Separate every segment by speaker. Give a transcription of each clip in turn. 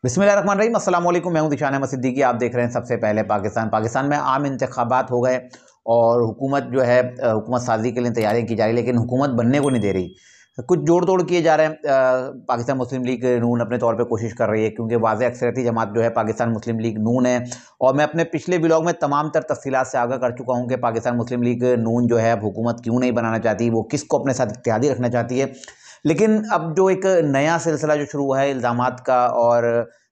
Speaker 1: बिस्मिल्लाहिर्रहमानिर्रहीम, अस्सलाम वालेकुम। मैं हूं दिशान अहमद सिद्दीकी। आप देख रहे हैं सबसे पहले पाकिस्तान में आम इंतखाबात हो गए और हुकूमत जो है हुकूमत साजी के लिए तैयारियां की जा रही, लेकिन हुकूमत बनने को नहीं दे रही। कुछ जोड़ तोड़ किए जा रहे हैं। पाकिस्तान मुस्लिम लीग नून अपने तौर पे कोशिश कर रही है, क्योंकि वाज़ेह अक्सरियती जमात जो है पाकिस्तान मुस्लिम लीग नून है। और मैं अपने पिछले व्लॉग में तमाम तर तफसीलात से आगाह कर चुका हूँ कि पाकिस्तान मुस्लिम लीग नून जो है अब हुकूमत क्यों नहीं बनाना चाहती, वो किसको अपने साथ इत्तेहादी रखना चाहती है। लेकिन अब जो एक नया सिलसिला जो शुरू हुआ है इल्ज़ामात का, और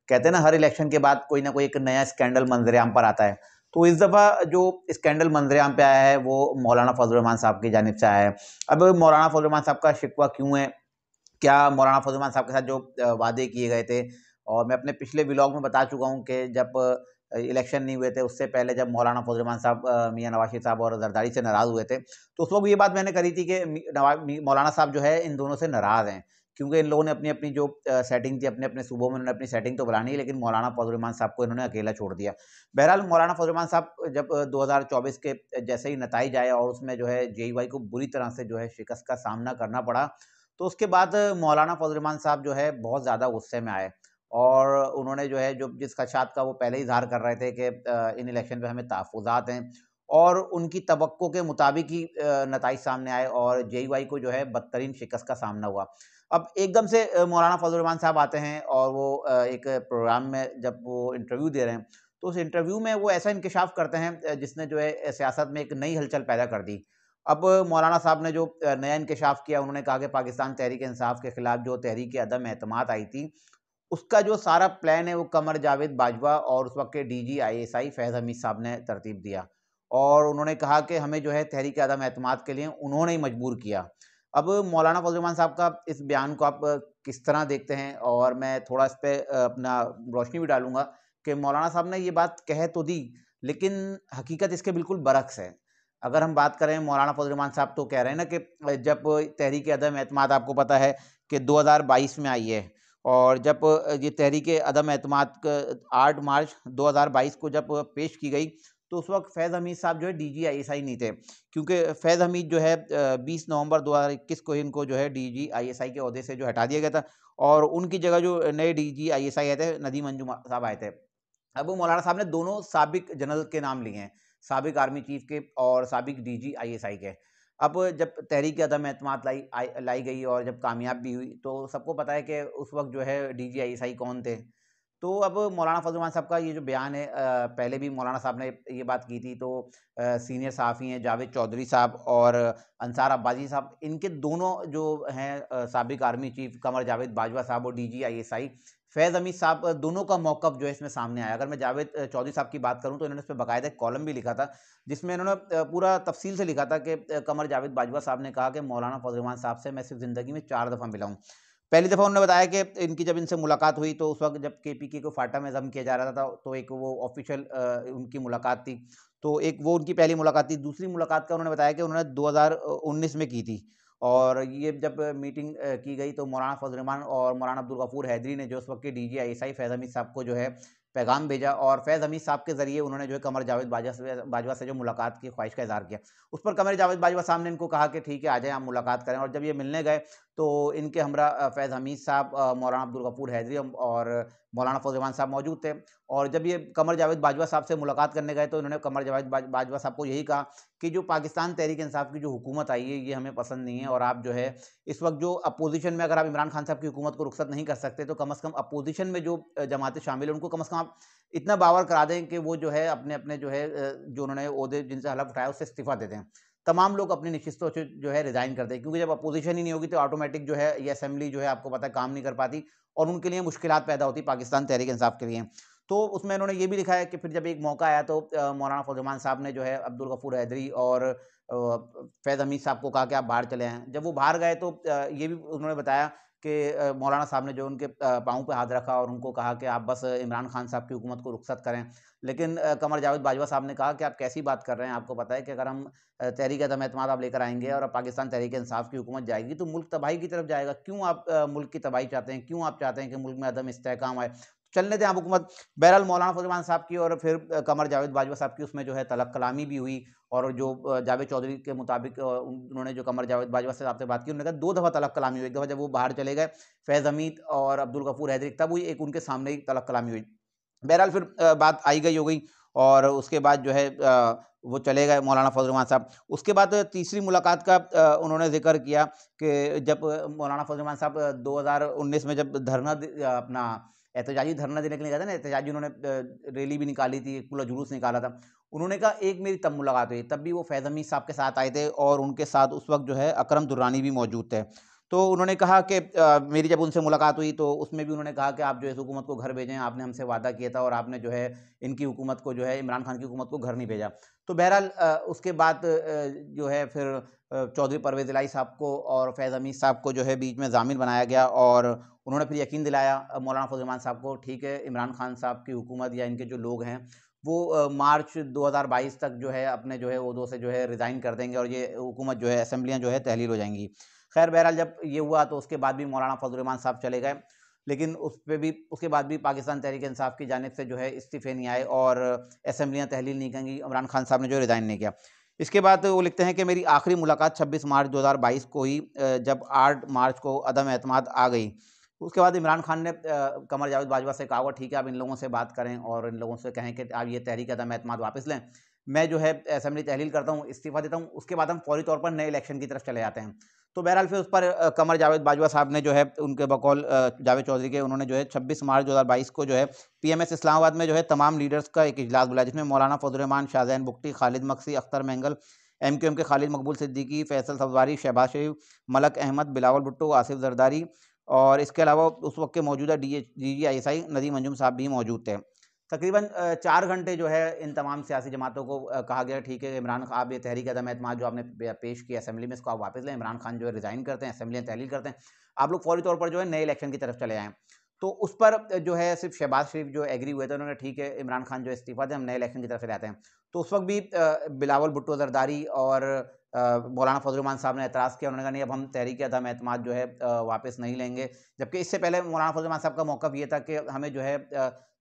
Speaker 1: कहते हैं ना हर इलेक्शन के बाद कोई ना कोई एक नया स्कैंडल मंजरेआम पर आता है, तो इस दफ़ा जो स्कैंडल मंजरेआम पे आया है वो मौलाना फजल रहमान साहब की जानिब से आया है। अब मौलाना फजल रहमान साहब का शिकवा क्यों है, क्या मौलाना फजल रहमान साहब के साथ जो वादे किए गए थे, और मैं अपने पिछले व्लॉग में बता चुका हूँ कि जब इलेक्शन नहीं हुए थे उससे पहले जब मौलाना फजल रहमान साहब मियां नवाज शरीफ साहब और जरदारी से नाराज़ हुए थे, तो उस वक्त ये बात मैंने करी थी कि मौलाना साहब जो है इन दोनों से नाराज़ हैं, क्योंकि इन लोगों ने अपनी अपनी जो सेटिंग थी अपने अपने सूबों में उन्होंने अपनी सेटिंग तो बनानी है, लेकिन मौलाना फजल रहमान साहब को इन्होंने अकेला छोड़ दिया। बहरहाल मौलाना फजल रहमान साहब जब 2024 के जैसे ही नताइज आए और उसमें जो है JUI को बुरी तरह से जो है शिकस्त का सामना करना पड़ा, तो उसके बाद मौलाना फजल रहमान साहब जो है बहुत ज़्यादा गुस्से में आए, और उन्होंने जो है जो जिस खदशात का वो पहले ही इज़हार कर रहे थे कि इन इलेक्शन पे हमें तहफ़्फ़ुज़ात हैं, और उनकी तवक्को के मुताबिक ही नताइज सामने आए और JUI को जो है बदतरीन शिकस्त का सामना हुआ। अब एकदम से मौलाना फजल रहमान साहब आते हैं और वो एक प्रोग्राम में जब वो इंटरव्यू दे रहे हैं, तो उस इंटरव्यू में वो ऐसा इंकशाफ करते हैं जिसने जो है सियासत में एक नई हलचल पैदा कर दी। अब मौलाना साहब ने जो नया इंकशाफ किया, उन्होंने कहा कि पाकिस्तान तहरीक-ए-इंसाफ के खिलाफ जो तहरीक अदम-ए-एतमाद आई थी, उसका जो सारा प्लान है वो कमर जावेद बाजवा और उस वक़्त के DG ISI फैज़ हमीद साहब ने तरतीब दिया। और उन्होंने कहा कि हमें जो है तहरीक अदम-ए-एतमाद के लिए उन्होंने ही मजबूर किया। अब मौलाना फजल रहमान साहब का इस बयान को आप किस तरह देखते हैं? और मैं थोड़ा इस पे अपना रोशनी भी डालूँगा कि मौलाना साहब ने ये बात कह तो दी, लेकिन हकीकत इसके बिल्कुल बरअक्स है। अगर हम बात करें, मौलाना फजल रहमान साहब तो कह रहे हैं ना कि जब तहरीक अदम-ए-एतमाद आपको पता है कि 2022 में आई है, और जब ये तहरीक अदम-ए-एतमाद क 8 मार्च 2022 को जब पेश की गई, तो उस वक़्त फैज़ हमीद साहब जो है DG ISI नहीं थे, क्योंकि फैज़ हमीद जो है 20 नवंबर 2021 को इनको जो है DG ISI के ओहदे से जो हटा दिया गया था, और उनकी जगह जो नए DG ISI आए थे, नदीम अंजुम साहब आए थे। अब वो मौलाना साहब ने दोनों साबिक जनरल के नाम लिए हैं, साबिक आर्मी चीफ के और साबिक DG ISI के। अब जब तहरीक अदम-ए-एतमाद लाई गई और जब कामयाब भी हुई, तो सबको पता है कि उस वक़्त जो है DG ISI कौन थे। तो अब मौलाना फजल रहमान साहब का ये जो बयान है, पहले भी मौलाना साहब ने ये बात की थी, तो सीनियर सहाफ़ी हैं जावेद चौधरी साहब और अंसार अब्बासी साहब, इनके दोनों जो हैं साबिक आर्मी चीफ कमर जावेद बाजवा साहब और DG ISI फैज़ हमीद साहब, दोनों का मौक़िफ़ जो है इसमें सामने आया। अगर मैं जावेद चौधरी साहब की बात करूँ, तो इन्होंने इस पे बाकायदा एक कॉलम भी लिखा था, जिसमें इन्होंने पूरा तफ़सील से लिखा था कि कमर जावेद बाजवा साहब ने कहा कि मौलाना फजल रहमान साहब से मैं सिर्फ़ ज़िंदगी में 4 दफ़ा मिला हूँ। पहली दफ़ा उन्होंने बताया कि इनकी जब इनसे मुलाकात हुई, तो उस वक़्त जब KPK को फाटा में ज़ब्त किया जा रहा था, तो एक वो ऑफ़िशियल उनकी मुलाकात थी। तो एक वो उनकी पहली मुलाकात थी। दूसरी मुलाकात का उन्होंने बताया कि उन्होंने 2019 में की थी, और ये जब मीटिंग की गई, तो मौलाना फजल रहमान और मौलाना अब्दुल गफूर हैदरी ने जो उस वक़्त के DG ISI फैज़ हमीद साहब को जो है पैगाम भेजा, और फैज़ हमीद साहब के ज़रिए उन्होंने जो है कमर जावेद बाजवा से जो मुलाकात की ख्वाहिश का इज़हार किया। उस पर कमर जावेद बाजवा साहब ने इनको कहा कि ठीक है, आ जाएँ, आप मुलाकात करें। और जब ये मिलने गए, तो इनके हमरा फैज़ हमीद साहब, मौलाना अब्दुल गफूर हैदरी और मौलाना फजल रहमान साहब मौजूद थे। और जब ये कमर जावेद बाजवा साहब से मुलाकात करने गए, तो इन्होंने कमर जावेद बाजवा साहब को यही कहा कि जो पाकिस्तान तहरीक इंसाफ की जो हुकूमत आई है, ये हमें पसंद नहीं है, और आप जो है इस वक़्त जो अपोज़िशन में, अगर आप इमरान खान साहब की हुकूमत को रुखसत नहीं कर सकते, तो कम से कम अपोज़िशन में जो जमातें शामिल हैं, उनको कम से कम आप इतना बावर करा दें कि वो जो है अपने-अपने जो है जो उन्होंने ओहदे जिनसे हलफ़ उठाया, उससे इस्तीफ़ा दे दें। तमाम लोग अपनी नशिस्तों से जो है रिज़ाइन कर दें, क्योंकि जब अपोज़िशन ही नहीं होगी, तो ऑटोमैटिक जो है ये असेंबली जो है आपको पता है काम नहीं कर पाती, और उनके लिए मुश्किलात पैदा होती पाकिस्तान तहरीक इंसाफ के लिए। तो उसमें इन्होंने ये भी लिखा है कि फिर जब एक मौका आया, तो मौलाना फजल रहमान साहब ने जो है अब्दुल गफूर हैदरी और फैज़ हमीद साहब को कहा कि आप बाहर चले आएँ। जब वो बाहर गए, तो ये भी उन्होंने बताया कि मौलाना साहब ने जो उनके पाँव पे हाथ रखा और उनको कहा कि आप बस इमरान खान साहब की हुकूमत को रुखसत करें। लेकिन कमर जावेद बाजवा साहब ने कहा कि आप कैसी बात कर रहे हैं? आपको पता है कि अगर हम तहरीक अदम-ए-एतमाद आप लेकर आएँगे और अब पाकिस्तान तहरीक-ए-इंसाफ की हुकूमत जाएगी, तो मुल्क तबाही की तरफ जाएगा। क्यों आप मुल्क की तबाही चाहते हैं? क्यों आप चाहते हैं कि मुल्क में अदम इस्तेहकाम आए? चलने दें आप हुकूमत। बहरहाल मौलाना फजल रहमान साहब की और फिर कमर जावेद बाजवा साहब की उसमें जो है तलब कलामी भी हुई, और जो जावेद चौधरी के मुताबिक उन्होंने जो कमर जावेद बाजवा साहब से बात की, उन्होंने कहा 2 दफ़ा तलब कलामी हुई। एक दफ़ा जब वो बाहर चले गए फैज़ हमीद और अब्दुल गफूर हैदरी, तब हुई, एक उनके सामने ही तलब कलामी हुई। बहरहाल फिर बात आई गई हो गई, और उसके बाद जो है वो चले गए मौलाना फजल रहमान साहब। उसके बाद तीसरी मुलाकात का उन्होंने ज़िक्र किया कि जब मौलाना फजल रहमान साहब 2019 में जब अपना एहतजाजी धरना देने के लिए गए थे ना, एहतजाजी उन्होंने रैली भी निकाली थी, पूरा जुलूस निकाला था। उन्होंने कहा एक मेरी तब मुलाकात हुई, तब भी वो फैज़ हमीद साहब के साथ आए थे, और उनके साथ उस वक़्त जो है अकरम दुर्रानी भी मौजूद थे। तो उन्होंने कहा कि मेरी जब उनसे मुलाकात हुई तो उसमें भी उन्होंने कहा कि आप जो है इस हुकूमत को घर भेजें, आपने हमसे वादा किया था, और आपने जो है इनकी हुकूमत को जो है इमरान खान की हुकूमत को घर नहीं भेजा। तो बहरहाल उसके बाद जो है फिर चौधरी परवेज़ इलाही साहब को और फैज़ हमीद साहब को जो है बीच में ज़ामिन बनाया गया, और उन्होंने फिर यकीन दिलाया मौलाना फजल रहमान साहब को, ठीक है इमरान खान साहब की हुकूमत या इनके जो लोग हैं वो मार्च 2022 तक जो है अपने जो है ओहदों से जो है रिज़ाइन कर देंगे, और ये हुकूमत जो है असेंबलियाँ जो है तहलील हो जाएंगी। खैर बहरहाल जब ये हुआ तो उसके बाद भी मौलाना फजल रहमान साहब चले गए, लेकिन उस पे भी उसके बाद भी पाकिस्तान तहरीक इंसाफ की जानिब से जो है इस्तीफ़े नहीं आए, और असेंबलियाँ तहलील नहीं करेंगी, इमरान खान साहब ने जो रिज़ाइन नहीं किया। इसके बाद वो लिखते हैं कि मेरी आखिरी मुलाकात 26 मार्च 2022 को ही, जब 8 मार्च को अदम एतमाद आ गई। उसके बाद इमरान खान ने कमर जावेद बाजवा से कहा हुआ, ठीक है आप इन लोगों से बात करें और इन लोगों से कहें कि आप ये तहरीक अदम एतमाद वापस लें, मैं जो है असेंबली तहलील करता हूँ, इस्तीफ़ा देता हूँ, उसके बाद हम फौरी तौर पर नए इलेक्शन की तरफ चले जाते हैं। तो बहरहाल फिर उस पर कमर जावेद बाजवा साहब ने जो है उनके बकौल जावेद चौधरी के, उन्होंने जो है 26 मार्च 2022 को जो है पीएमएस इस्लामाबाद में जो है तमाम लीडर्स का एक इजलास बुलाया, जिसमें मौलाना फजल रहमान, शाहजैन बुगटी, खालिद मक्सी, अख्तर मेंगल, एमक्यूएम के खालिद मकबूल सिद्दीकी, फैसल सफवारी, शहबाज शरीफ, मलक अहमद, बिलावल भुट्टो, आसिफ जरदारी, और इसके अलावा उस वक्त के मौजूदा DGISI नदीम अंजुम साहब भी मौजूद थे। तकरीबन 4 घंटे जो है इन तमाम सियासी जमातों को कहा गया, ठीक है इमरान आप ये तहरीक अदम एतमाद जो आपने पेश किया असेंबली में, इसको आप वापस लें, इमरान खान जो है रिज़ाइन करते हैं, असेंबलियाँ तहलील करते हैं, आप लोग फौरी तौर पर जो है नए इलेक्शन की तरफ चले आएँ। तो उस पर जो है सिर्फ शहबाज शरीफ जो एग्री हुए थे, उन्होंने ठीक है इमरान खान जो इस्तीफ़ा दें, हम नए इलेक्शन की तरफ चले आते हैं। तो उस वक्त भी बिलावल भुट्टो जरदारी और मौलाना फजल रहमान साहब ने एतराज़ किया, उन्होंने कहा नहीं अब हम तहरीक अदम एतमाद जो है वापस नहीं लेंगे। जबकि इससे पहले मौलाना फजल रहमान साहब का मौक़िफ़ ये था कि हमें जो है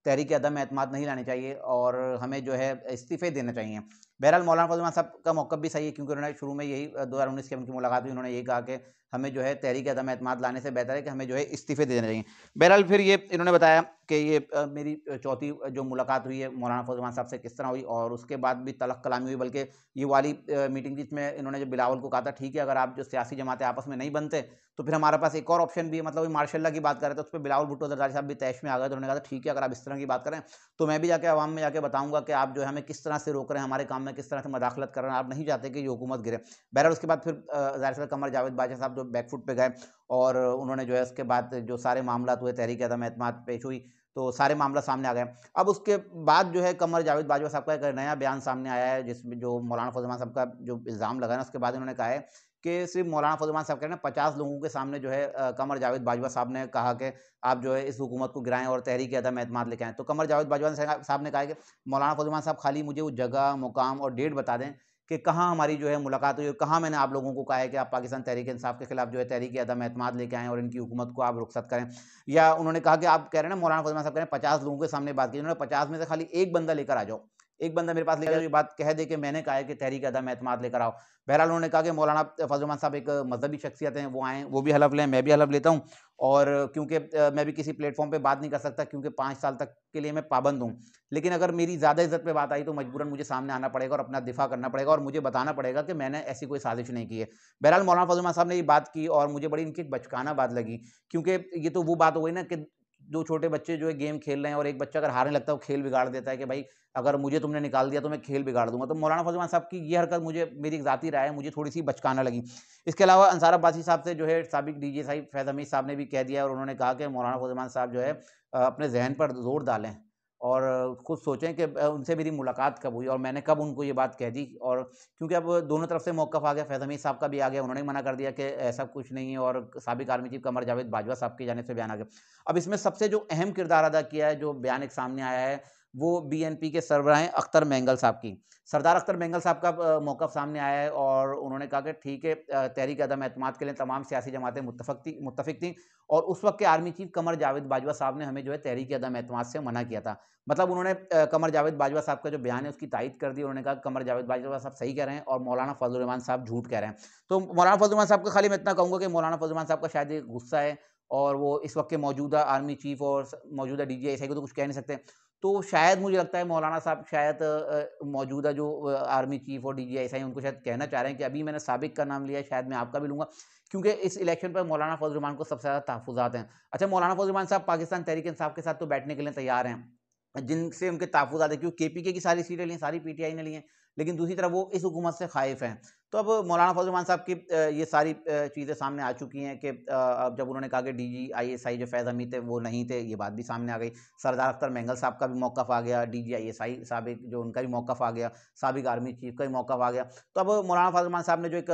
Speaker 1: तहरीक अदम एतमाद नहीं लानी चाहिए, और हमें जो है इस्तीफ़े देने चाहिए। बहरहाल मौलाना फजल रहमान साहब का मौक़िफ़ भी सही है, क्योंकि उन्होंने शुरू में यही 2019 की उनकी मुलाकात हुई, उन्होंने यही कहा कि हमें जो है तहरीक अदम एतमाद लाने से बेहतर है कि हमें जो है इस्तीफ़े दे देने चाहिए। बहरहाल फिर ये इन्होंने बताया कि ये मेरी चौथी जो मुलाकात हुई है मौलाना फजल रहमान साहब से किस तरह हुई, और उसके बाद भी तलख़ कलामी हुई, बल्कि ये वाली मीटिंग जिसमें इन्होंने जब बिलावल को कहा था, ठीक है अगर आप जो सियासी जमातें आपस में नहीं बनते तो फिर हमारे पास एक और ऑप्शन भी है, मतलब मार्शल लॉ की बात कर रहे थे, उस पर बिलावल भुट्टो जरदारी साहब भी तैश में आ गए, तो उन्होंने कहा था ठीक है अगर आप इस तरह की बात करें तो मैं भी जाके अवाम में जाके बताऊंगा कि आप जो है हमें किस तरह से रोक रहे हैं, हमारे काम में किस तरह से मदाखलत कर रहे हैं, आप नहीं चाहते कि ये हुकूमत गिरे। बहरहाल उसके बाद फिर ज़ाहिर सी कमर जावेद बाजवा साहब जो बैकफुट पे गए, और उन्होंने जो है उसके बाद जो सारे मामला हुए तहरीक अदम एतमाद पेश हुई, तो सारे मामला सामने आ गए। अब उसके बाद जो है कमर जावेद बाजवा साहब का एक नया बयान सामने आया है, जिसमें जो मौलाना फजल रहमान साहब का जो इल्ज़ाम लगा है ना, उसके बाद उन्होंने कहा है कि सिर्फ मौलाना फजल रहमान साहब कह रहे हैं 50 लोगों के सामने जो है कमर जावेद बाजवा साहब ने कहा कि आप जो है इस हुकूमत को गिराएं और तहरीक अदम एतमाद लेके आएँ। तो कमर जावेद बाजवा साहब ने कहा कि मौलाना फजल रहमान साहब खाली मुझे वो जगह, मुकाम और डेट बता दें कि कहाँ हमारी जो है मुलाकात हुई, और कहाँ मैंने आप लोगों को कहा है कि आप पाकिस्तान तहरीक इंसाफ के खिलाफ जो है तहरीक अदम एतमाद लेके आएँ और इनकी हुकूमत को आप रुखसत करें। या उन्होंने कहा कि आप कह रहे हैं ना मौलाना फजल रहमान साहब कह रहे हैं 50 लोगों के सामने बात की, उन्होंने 50 में से खाली एक बंदा लेकर आ जाओ, एक बंदा मेरे पास लेकर ये बात कह दे कि मैंने कहा है कि तहरीक अदम एतमाद लेकर आओ। बहरहाल उन्होंने कहा कि मौलाना फजल रहमान साहब एक मजहबी शख्सियत हैं, वो आएँ, वो भी हलफ लें, मैं भी हलफ लेता हूँ, और क्योंकि मैं भी किसी प्लेटफॉर्म पे बात नहीं कर सकता, क्योंकि 5 साल तक के लिए मैं पाबंद हूँ। लेकिन अगर मेरी ज़्यादा इज़्ज़त पे बात आई तो मजबूरन मुझे सामने आना पड़ेगा और अपना दिफ़ा करना पड़ेगा, और मुझे बताना पड़ेगा कि मैंने ऐसी कोई साजिश नहीं की है। बहरहाल मौलाना फजल रहमान साहब ने ये बात की, और मुझे बड़ी इनकी एक बचकाना बात लगी, क्योंकि ये तो वो बात हो गई ना कि 2 छोटे बच्चे जो है गेम खेल रहे हैं, और एक बच्चा अगर हारने लगता है वो खेल बिगाड़ देता है कि भाई अगर मुझे तुमने निकाल दिया तो मैं खेल बिगाड़ दूँगा। तो मौलाना फजल रहमान साहब की ये हरकत मुझे, मेरी एक ज़ाती राय है, मुझे थोड़ी-सी बचकाना लगी। इसके अलावा अंसार अब्बासी साहब से जो है साबिक DGSI फैज़ हमीद साहब ने भी कह दिया, और उन्होंने कहा कि मौलाना फजल रहमान साहब जो है अपने ज़हन पर ज़ोर डालें और खुद सोचें कि उनसे मेरी मुलाकात कब हुई और मैंने कब उनको ये बात कह दी। और क्योंकि अब दोनों तरफ से मौक़िफ़ आ गया, फैज़ हमीद साहब का भी आ गया, उन्होंने मना कर दिया कि ऐसा कुछ नहीं है, और साबिक आर्मी चीफ़ कमर जावेद बाजवा साहब की जानिब से बयान आ गया। अब इसमें सबसे जो अहम किरदार अदा किया है, जो बयान एक सामने आया है, वो बीएनपी के सरबराह हैं अख्तर मेंगल साहब की। सरदार अख्तर मेंगल साहब का मौक़िफ़ सामने आया है और उन्होंने कहा कि ठीक है, तहरीक अदम एतमाद के लिए तमाम सियासी जमातें मुत्तफ़िक थीं और उस वक़्त के आर्मी चीफ़ कमर जावेद बाजवा साहब ने हमें जो है तहरीक अदम एतमाद से मना किया था। मतलब उन्होंने कमर जावेद बाजवा साहब का जो बयान है उसकी तायीद कर दी। उन्होंने कहा कमर जावेद बाजवा साहब सही कह रहे हैं और मौलाना फज़लुर रहमान साहब झूठ कह रहे हैं। तो मौलाना फज़लुर रहमान साहब का खाली मैं इतना कहूँगा कि मौलाना फज़लुर रहमान साहब का शायद ये गुस्सा है और वो इस वक़्त के मौजूदा आर्मी चीफ़ और मौजूदा डीजीआईएसआई को तो कुछ कह नहीं सकते। तो शायद मुझे लगता है मौलाना साहब शायद मौजूदा जो आर्मी चीफ़ और डीजीआईएसआई उनको शायद कहना चाह रहे हैं कि अभी मैंने साबिक का नाम लिया है, शायद मैं आपका भी लूँगा, क्योंकि इस इलेक्शन पर मौलाना फज़लुर रहमान को सबसे ज़्यादा तहफ़्फ़ुज़ात हैं। अच्छा, मौलाना फज़लुर रहमान साहब पाकिस्तान तहरीक-ए-इंसाफ के साथ तो बैठने के लिए तैयार हैं, जिनसे उनके तहफ़्फ़ुज़ात हैं, क्योंकि केपीके की सारी सीटें ली हैं, सारी पीटीआई ने ली हैं, लेकिन दूसरी तरफ वो इस हुकूमत से ख़ाइफ़ हैं। तो अब मौलाना फज़लुर रहमान साहब की ये सारी चीज़ें सामने आ चुकी हैं कि अब जब उन्होंने कहा कि डीजीआईएसआई जो फैज़ हमीद थे वो नहीं थे, ये बात भी सामने आ गई। सरदार अख्तर मेंगल साहब का भी मौक़िफ़ आ गया, डीजीआईएसआई साबिक जो उनका भी मौक़िफ़ आ गया, साबिक आर्मी चीफ़ का भी मौक़िफ़ आ गया। तो अब मौलाना फज़लुर रहमान साहब ने जो एक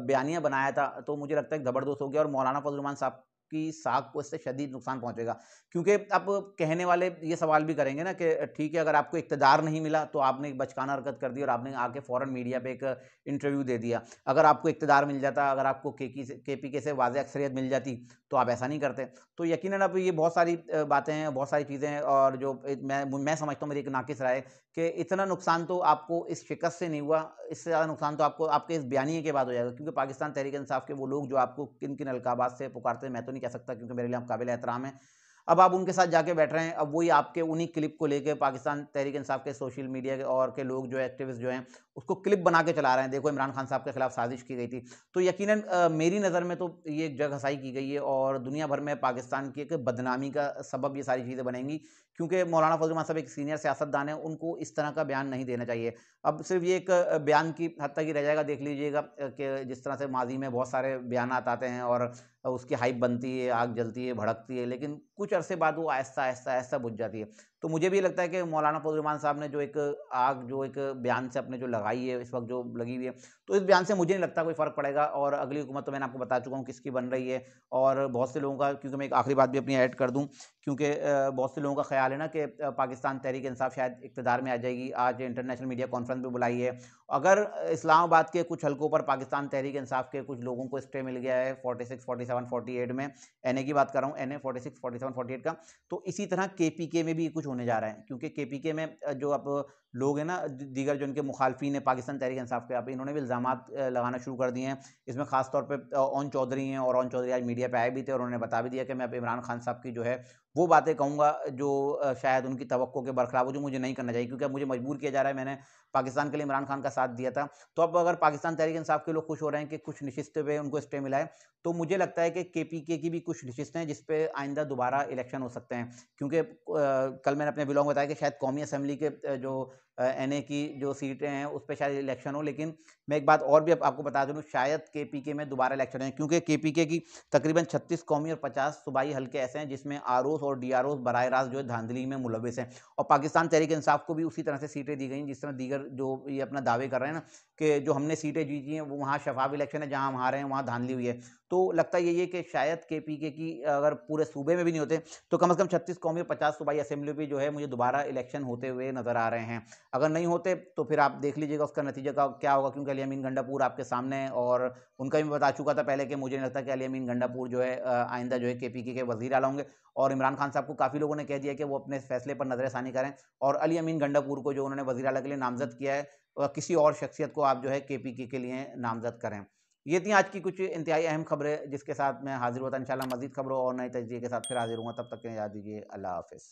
Speaker 1: बयानिया बनाया था, तो मुझे लगता है कि ज़बरदस्त हो गया और मौलाना फज़लुर रहमान साहब की साख को इससे शदीद नुकसान पहुँचेगा। क्योंकि अब कहने वाले ये सवाल भी करेंगे ना कि ठीक है, अगर आपको इक़्तिदार नहीं मिला तो आपने एक बचकाना हरकत कर दी और आपने आके फ़ौरन मीडिया पे एक इंटरव्यू दे दिया। अगर आपको इक़्तिदार मिल जाता, अगर आपको केपीके से वाज़ेह अक्सरियत मिल जाती, तो आप ऐसा नहीं करते। तो यकीनन अब ये बहुत सारी बातें हैं, बहुत सारी चीज़ें हैं और जो मैं समझता हूँ, मेरी एक नाक़िस राय है कि इतना नुकसान तो आपको इस शिकस्त से नहीं हुआ, इससे ज़्यादा नुकसान तो आपको आपके इस बयानिए के बाद हो जाएगा। क्योंकि पाकिस्तान तहरीक-ए-इंसाफ के वो लोग जो आपको किन-किन अलक़ाबात से पुकारते हैं, मैं तो नहीं कह सकता क्योंकि मेरे लिए आप काबिल एहतराम हैं। अब आप उनके साथ जाके बैठ रहे हैं, अब वही आपके उन्हीं क्लिप को लेके पाकिस्तान तहरीक-ए-इंसाफ के सोशल मीडिया के और के लोग जो एक्टिविस्ट जो हैं, उसको क्लिप बना के चला रहे हैं, देखो इमरान खान साहब के खिलाफ साजिश की गई थी। तो यकीनन मेरी नज़र में तो ये एक जग हसाई की गई है और दुनिया भर में पाकिस्तान की एक बदनामी का सबब ये सारी चीज़ें बनेंगी, क्योंकि मौलाना फज़लुर रहमान साहब एक सीनियर सियासतदान हैं, उनको इस तरह का बयान नहीं देना चाहिए। अब सिर्फ़ ये एक बयान की हद तक ही रह जाएगा, देख लीजिएगा कि जिस तरह से माज़ी में बहुत सारे बयानात आते हैं और उसकी हाइप बनती है, आग जलती है, भड़कती है, लेकिन कुछ अरसे बाद वो आहिस्ता-आहिस्ता बुझ जाती है। तो मुझे भी लगता है कि मौलाना फज़लुर रहमान साहब ने जो एक आग जो एक बयान से अपने जो लगाई है, इस वक़्त जो लगी हुई है, तो इस बयान से मुझे नहीं लगता कोई फ़र्क पड़ेगा और अगली हुकूमत तो मैंने आपको बता चुका हूँ किसकी बन रही है और बहुत से लोगों का, क्योंकि मैं एक आखिरी बात भी अपनी ऐड कर दूँ, क्योंकि बहुत से लोगों का ख़्याल है ना कि पाकिस्तान तहरीक-ए-इंसाफ शायद इक़्तिदार में आ जाएगी। आज इंटरनेशनल मीडिया कॉन्फ्रेंस भी बुलाई है। अगर इस्लामाबाद के कुछ हलकों पर पाकिस्तान तहरीक-ए-इंसाफ के कुछ लोगों को स्टे मिल गया है 46, 47, 48 में, एनए की बात कर रहा हूँ, एनए 46, 47, 48 का, तो इसी तरह केपीके में भी कुछ होने जा रहा है। क्योंकि केपीके में जो अब लोग हैं ना, दीगर जो इनके मुखालफिन हैं पाकिस्तान तहरीक-ए-इंसाफ के, अब इन्होंने भी इल्ज़ामात लगाना शुरू कर दिए हैं। इसमें ख़ास तौर पे ओन चौधरी हैं और ओन चौधरी आज मीडिया पे आए भी थे और उन्होंने बता भी दिया कि मैं अब इमरान खान साहब की जो है वो बातें कहूँगा जो शायद उनकी तवक्को के बरख़िलाफ़ हो, जो मुझे नहीं करना चाहिए, क्योंकि अब मुझे मजबूर किया जा रहा है। मैंने पाकिस्तान के लिए इमरान खान का साथ दिया था। तो अब अगर पाकिस्तान तहरीक-ए-इंसाफ के लोग खुश हो रहे हैं कि कुछ नशिस्तों पे उनको स्टे मिला है, तो मुझे लगता है कि केपीके की भी कुछ नशिस्तें हैं जिस पे आइंदा दोबारा इलेक्शन हो सकते हैं। क्योंकि कल मैंने अपने व्लॉग में बताया कि शायद कौमी असेंबली के जो एनए की जो सीटें हैं उस पे शायद इलेक्शन हो, लेकिन मैं एक बात और भी अब आपको बता दूँ, शायद केपीके में दोबारा इलेक्शन है, क्योंकि केपीके की तकरीबन 36 कौमी और 50 सूबाई हलके ऐसे हैं जिसमें आरओज़ और डीआरओज़ बराह रास्त जो है धांधली में मुलव्विस हैं और पाकिस्तान तहरीक-ए-इंसाफ को भी उसी तरह से सीटें दी गई हैं जिस तरह दीगर जो ये अपना दावे कर रहे हैं ना कि जो हमने सीटें जीती हैं वो वहाँ शफ़ाफ़ इलेक्शन है, जहाँ हम हारे हैं वहाँ धांधली हुई है। तो लगता यही है कि शायद केपीके की अगर पूरे सूबे में भी नहीं होते तो कम से कम 36 कौमी और 50 सूबाई असेंबली पे जो है मुझे दोबारा इलेक्शन होते हुए नज़र आ रहे हैं। अगर नहीं होते तो फिर आप देख लीजिएगा उसका नतीजा का क्या होगा, क्योंकि अली अमीन गंडापुर आपके सामने है और उनका भी मैं बता चुका था पहले कि मुझे नहीं लगता कि अली अमीन गंडापुर जो है आइंदा जो है केपीके के वज़ीर आला होंगे और इमरान खान साहब को काफ़ी लोगों ने कह दिया कि वो अपने फैसले पर नज़रसानी करें और अली अमीन गंडापुर को जो उन्होंने वज़ीर आला के लिए नामज़द किया है, किसी और शख्सियत को आप जो है केपीके के लिए नामज़द करें। ये थी आज की कुछ इंतहाई अहम खबरें जिसके साथ मैं हाज़िर हुआ था। इंशाअल्लाह मज़ीद खबरों और नए तजज़िये के साथ फिर हाज़िर हूँगा, तब तक के लिए इजाज़त दीजिए। अल्लाह हाफ़िज़।